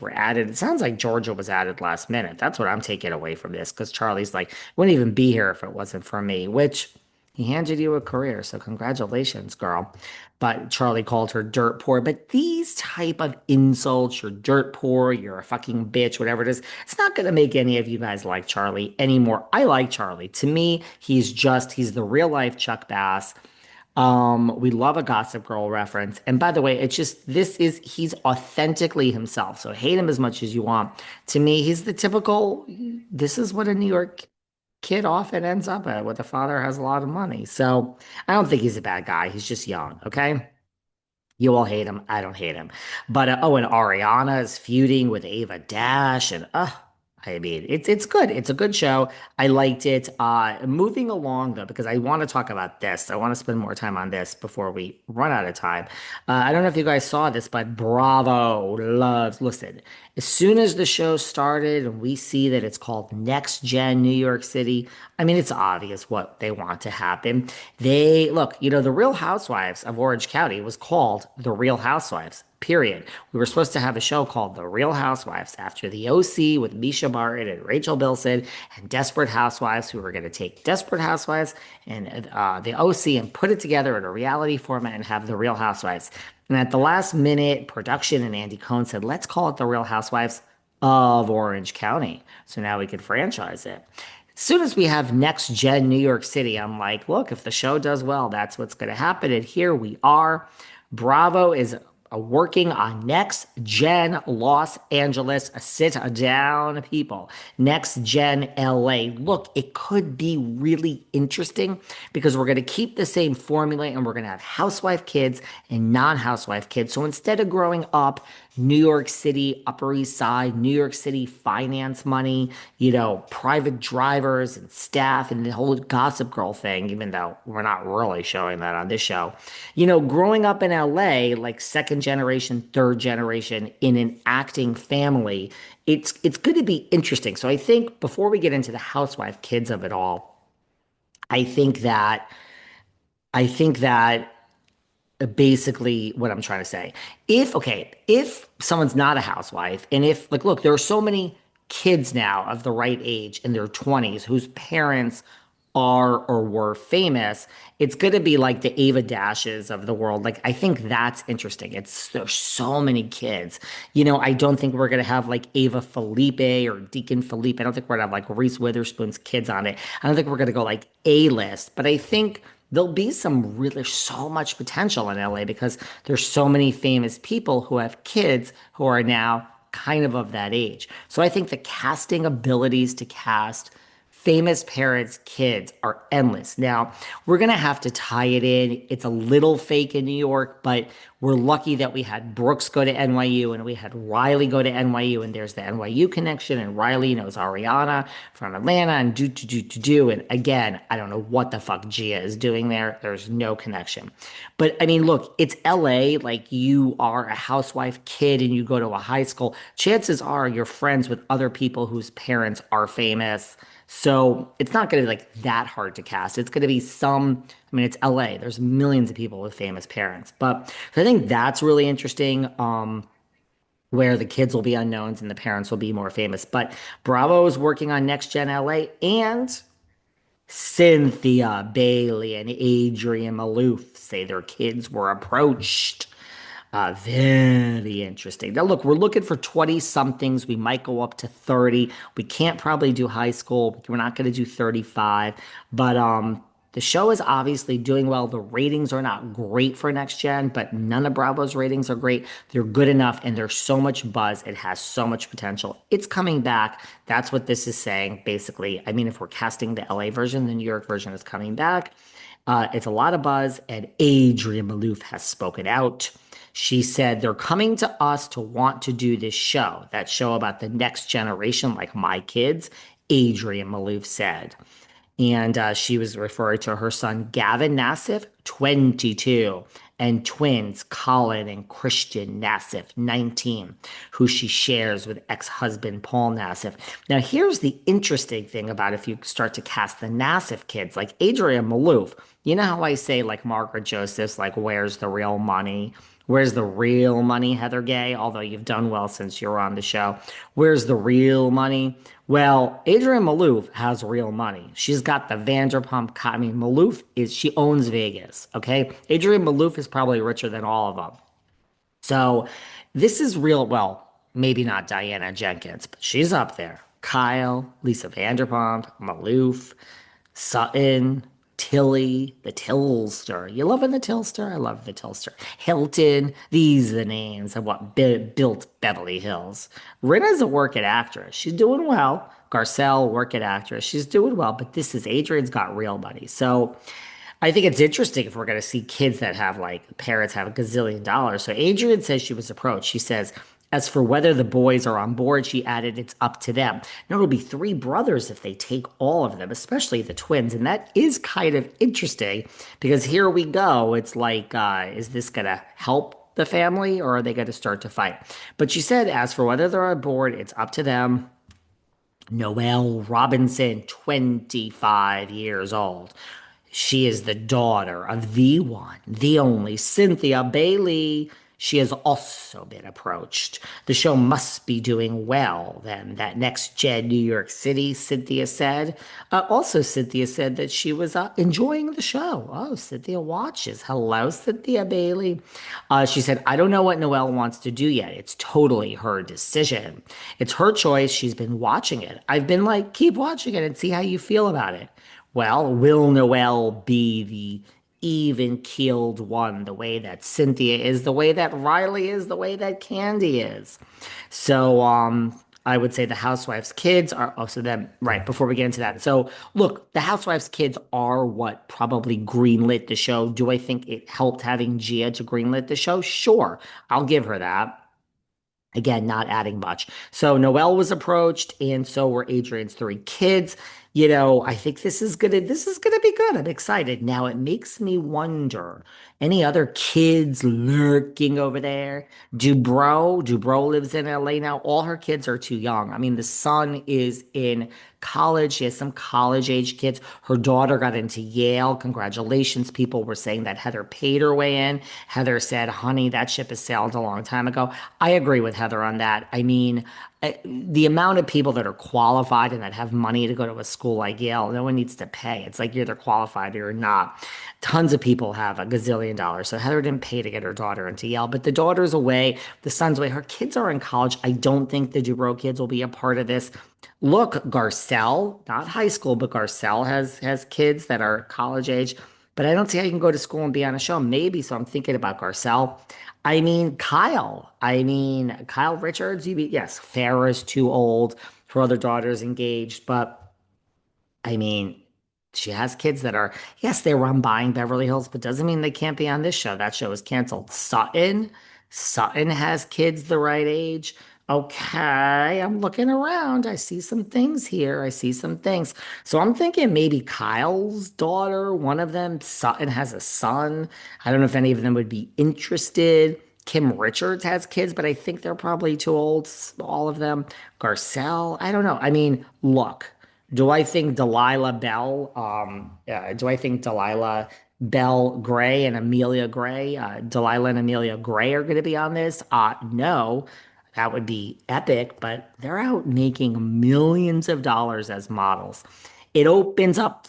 were added. It sounds like Georgia was added last minute. That's what I'm taking away from this because Charlie's like, wouldn't even be here if it wasn't for me, which he handed you a career. So congratulations, girl. But Charlie called her dirt poor. But these type of insults, you're dirt poor, you're a fucking bitch, whatever it is, it's not going to make any of you guys like Charlie anymore. I like Charlie. To me, he's the real life Chuck Bass. We love a Gossip Girl reference. And by the way, he's authentically himself. So hate him as much as you want. To me, he's the typical, this is what a New York kid often ends up at, where the father has a lot of money. So I don't think he's a bad guy. He's just young, okay? You all hate him. I don't hate him. But and Ariana is feuding with Ava Dash, and I mean, it's good. It's a good show. I liked it. Moving along though, because I want to talk about this. I want to spend more time on this before we run out of time. I don't know if you guys saw this, but Bravo loves. Listen, as soon as the show started and we see that it's called Next Gen New York City, I mean, it's obvious what they want to happen. They look, the Real Housewives of Orange County was called The Real Housewives. Period. We were supposed to have a show called The Real Housewives after the OC with Misha Barton and Rachel Bilson and Desperate Housewives, who were going to take Desperate Housewives and the OC and put it together in a reality format and have The Real Housewives. And at the last minute, production and Andy Cohen said, let's call it The Real Housewives of Orange County. So now we could franchise it. As soon as we have Next Gen New York City, I'm like, look, if the show does well, that's what's going to happen. And here we are. Bravo is working on Next Gen Los Angeles. Sit down, people. Next Gen LA. Look, it could be really interesting because we're going to keep the same formula and we're going to have housewife kids and non-housewife kids. So instead of growing up New York City, Upper East Side, New York City finance money, private drivers and staff and the whole Gossip Girl thing, even though we're not really showing that on this show. Growing up in LA, like second generation, third generation in an acting family, it's going to be interesting. So I think before we get into the housewife kids of it all, I think that I think that basically what I'm trying to say. If someone's not a housewife, and if like, look, there are so many kids now of the right age in their 20s whose parents are or were famous, it's going to be like the Ava Dashes of the world. Like, I think that's interesting. There's so many kids. I don't think we're going to have like Ava Felipe or Deacon Felipe. I don't think we're going to have like Reese Witherspoon's kids on it. I don't think we're going to go like A-list, but I think there'll be there's so much potential in LA because there's so many famous people who have kids who are now kind of that age. So I think the casting abilities to cast famous parents' kids are endless. Now, we're going to have to tie it in. It's a little fake in New York, but we're lucky that we had Brooks go to NYU and we had Riley go to NYU, and there's the NYU connection, and Riley knows Ariana from Atlanta and do. And again, I don't know what the fuck Gia is doing there. There's no connection. But I mean, look, it's LA. Like, you are a housewife kid and you go to a high school. Chances are you're friends with other people whose parents are famous. So it's not going to be like that hard to cast. It's going to be it's LA. There's millions of people with famous parents. But so I think that's really interesting, where the kids will be unknowns and the parents will be more famous. But Bravo is working on Next Gen LA, and Cynthia Bailey and Adrian Malouf say their kids were approached. Very interesting. Now, look, we're looking for 20 somethings. We might go up to 30. We can't probably do high school. We're not going to do 35. But the show is obviously doing well. The ratings are not great for Next Gen, but none of Bravo's ratings are great. They're good enough, and there's so much buzz. It has so much potential. It's coming back. That's what this is saying, basically. I mean, if we're casting the LA version, the New York version is coming back. It's a lot of buzz, and Adrienne Maloof has spoken out. She said they're coming to us to want to do this show, that show about the next generation, like my kids, Adrienne Maloof said. And she was referring to her son, Gavin Nassif, 22, and twins, Colin and Christian Nassif, 19, who she shares with ex-husband Paul Nassif. Now, here's the interesting thing about if you start to cast the Nassif kids, like Adrienne Maloof. You know how I say, like Margaret Joseph's, like, where's the real money? Where's the real money, Heather Gay? Although you've done well since you're on the show. Where's the real money? Well, Adrienne Maloof has real money. She's got the Vanderpump. I mean, Maloof is, she owns Vegas, okay? Adrienne Maloof is probably richer than all of them. So this is real. Well, maybe not Diana Jenkins, but she's up there. Kyle, Lisa Vanderpump, Maloof, Sutton, Tilly, the Tillster. You loving the Tillster? I love the Tillster. Hilton. These are the names of what built Beverly Hills. Rinna's a working actress. She's doing well. Garcelle, working actress. She's doing well, but this is Adrian's got real money. So I think it's interesting if we're going to see kids that have like parents have a gazillion dollars. So Adrian says she was approached. She says, as for whether the boys are on board, she added, it's up to them. Now it'll be three brothers if they take all of them, especially the twins. And that is kind of interesting because here we go. It's like, is this going to help the family or are they going to start to fight? But she said, as for whether they're on board, it's up to them. Noelle Robinson, 25 years old. She is the daughter of the one, the only Cynthia Bailey. She has also been approached. The show must be doing well, then. That Next Gen New York City, Cynthia said. Also, Cynthia said that she was enjoying the show. Oh, Cynthia watches. Hello, Cynthia Bailey. She said, I don't know what Noelle wants to do yet. It's totally her decision. It's her choice. She's been watching it. I've been like, keep watching it and see how you feel about it. Well, will Noelle be the even keeled one, the way that Cynthia is, the way that Riley is, the way that Candy is? So, I would say the Housewives kids are also them, right? Before we get into that. So, look, the Housewives kids are what probably greenlit the show. Do I think it helped having Gia to greenlit the show? Sure, I'll give her that. Again, not adding much. So Noelle was approached, and so were Adrian's three kids. I think this is gonna be good. I'm excited. Now it makes me wonder, any other kids lurking over there? Dubrow lives in LA now. All her kids are too young. I mean, the son is in college. She has some college age kids. Her daughter got into Yale. Congratulations. People were saying that Heather paid her way in. Heather said, honey, that ship has sailed a long time ago. I agree with Heather on that. I mean, the amount of people that are qualified and that have money to go to a school like Yale, no one needs to pay. It's like you're either qualified or you're not. Tons of people have a gazillion dollars. So Heather didn't pay to get her daughter into Yale, but the daughter's away, the son's away. Her kids are in college. I don't think the Dubrow kids will be a part of this. Look, Garcelle, not high school, but Garcelle has kids that are college age. But I don't see how you can go to school and be on a show. Maybe, so I'm thinking about Garcelle. I mean, Kyle. I mean, Kyle Richards. Yes, Farrah's too old. Her other daughter's engaged, but I mean, she has kids that are, yes, they run buying Beverly Hills, but doesn't mean they can't be on this show. That show is canceled. Sutton has kids the right age. Okay, I'm looking around. I see some things here. I see some things. So I'm thinking maybe Kyle's daughter, one of them, Sutton has a son. I don't know if any of them would be interested. Kim Richards has kids, but I think they're probably too old, all of them. Garcelle, I don't know. I mean, look. Do I think Delilah Bell Gray and Amelia Gray, Delilah and Amelia Gray are going to be on this? No, that would be epic, but they're out making millions of dollars as models. It opens up